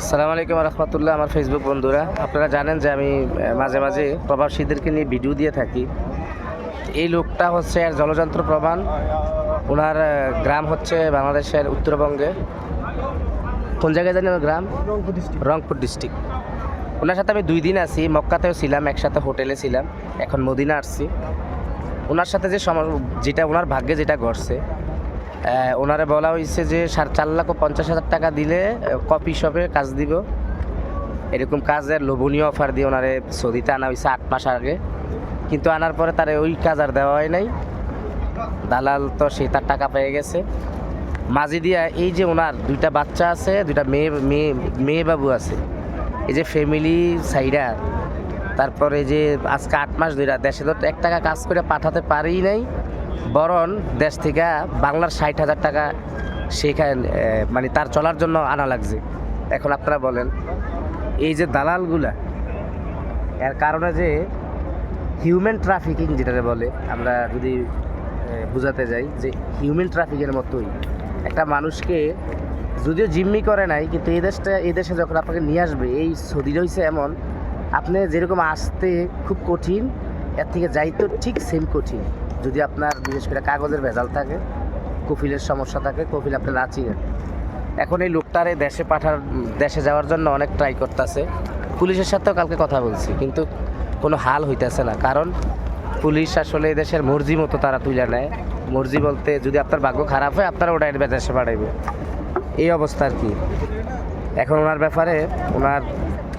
আসসালামু আলাইকুম রহমতুল্লাহ। আমার ফেসবুক বন্ধুরা, আপনারা জানেন যে আমি মাঝে মাঝে প্রবাসীদেরকে নিয়ে ভিডিও দিয়ে থাকি। এই লোকটা হচ্ছে আর জলযন্ত্র প্রমাণ। ওনার গ্রাম হচ্ছে বাংলাদেশের উত্তরবঙ্গে, কোন জায়গায় জানি ওর গ্রাম? রংপুর ডিস্ট্রিক্ট। ওনার সাথে আমি 2 দিন আছি, মক্কাতেও ছিলাম, একসাথে হোটেলে ছিলাম, এখন মদিনা আসছি। ওনার সাথে যে যেটা ওনার ভাগ্যে যেটা ঘটছে, ওনারে বলা হয়েছে যে 4,50,000 টাকা দিলে কফি শপে কাজ দিব। এরকম কাজের লোভনীয় অফার দিয়ে ওনারে সৌদিতে আনা হয়েছে 8 মাস আগে, কিন্তু আনার পরে তার ওই কাজ আর দেওয়া হয় নাই। দালাল তো সে তার টাকা পেয়ে গেছে। মাঝি দিয়া এই যে ওনার 2টা বাচ্চা আছে, 2টা মেয়ে বাবু আছে, এই যে ফ্যামিলি সাইডা, তারপরে যে আজকে 8 মাস ধরে দেশে তো 1 টাকা কাজ করে পাঠাতে পারেই নাই, বরং দেশ থেকে বাংলার 60,000 টাকা সেখানে মানে তার চলার জন্য আনা লাগছে। এখন আপনারা বলেন, এই যে দালালগুলা, এর কারণে যে হিউম্যান ট্রাফিকিং যেটা বলে, আমরা যদি বোঝাতে যাই যে হিউম্যান ট্রাফিকের মতোই একটা মানুষকে, যদিও জিম্মি করে নাই, কিন্তু এই দেশে যখন আপনাকে নিয়ে আসবে, এই সৌদিটা হয়েছে এমন, আপনি যেরকম আসতে খুব কঠিন, এর থেকে যাইতেও ঠিক সেম কঠিন। যদি আপনার বিশেষ করে কাগজের ভেজাল থাকে, কফিলের সমস্যা থাকে, কফিল আপনি না চিনেন। এখন এই লোকটারে দেশে যাওয়ার জন্য অনেক ট্রাই করতেছে। পুলিশের সাথেও কালকে কথা বলছি, কিন্তু কোনো হাল হইতেছে না। কারণ পুলিশ আসলে এই দেশের মর্জি মতো তারা তুলে নেয়। মর্জি বলতে, যদি আপনার ভাগ্য খারাপ হয় আপনারা ওটা দেশে পাঠাইবে, এই অবস্থা আর কি। এখন ওনার ব্যাপারে, ওনার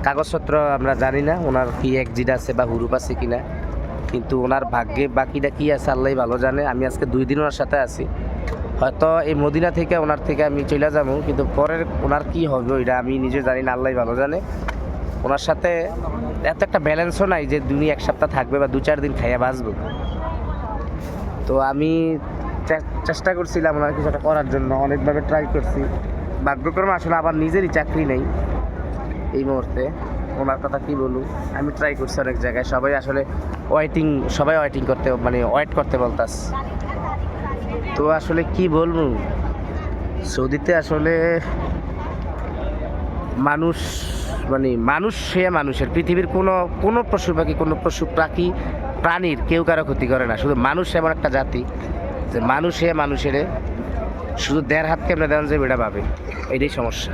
কাগজপত্র আমরা জানি না, ওনার কি এক্সিট আছে বা হুরুপ আছে কিনা, কিন্তু ওনার ভাগ্যে বাকিটা কি আছে আল্লাহ ভালো জানে। আমি আজকে 2 দিন ওনার সাথে আছি, হয়তো এই মদিনা থেকে ওনার থেকে আমি চলে যাবো, কিন্তু পরের ওনার কি হবে ওইটা আমি নিজে জানি না, আল্লাহ ভালো জানে। ওনার সাথে এত একটা ব্যালেন্সও নাই যে 1 সপ্তাহ থাকবে বা 2-4 দিন খাইয়া বাঁচবো। তো আমি চেষ্টা করছিলাম ওনার কিছু একটা করার জন্য, অনেকভাবে ট্রাই করছি। ভাগ্যক্রমে আসলে আবার নিজেরই চাকরি নেই এই মুহূর্তে। ওনার কথা কি বলুন, আমি ট্রাই করছি অনেক জায়গায়, সবাই আসলে ওয়েটিং করতে, মানে ওয়েট করতে বলতাস। তো আসলে কি বলবো, সৌদিতে আসলে মানুষ, মানে মানুষ সে মানুষের, পৃথিবীর কোনো পশু পাখি, কোনো প্রাণীর কেউ কারো ক্ষতি করে না। শুধু মানুষ এমন একটা জাতি যে মানুষে মানুষের শুধু 1.5 হাত কেমনে দেন যে বেটা পাবে, এটাই সমস্যা।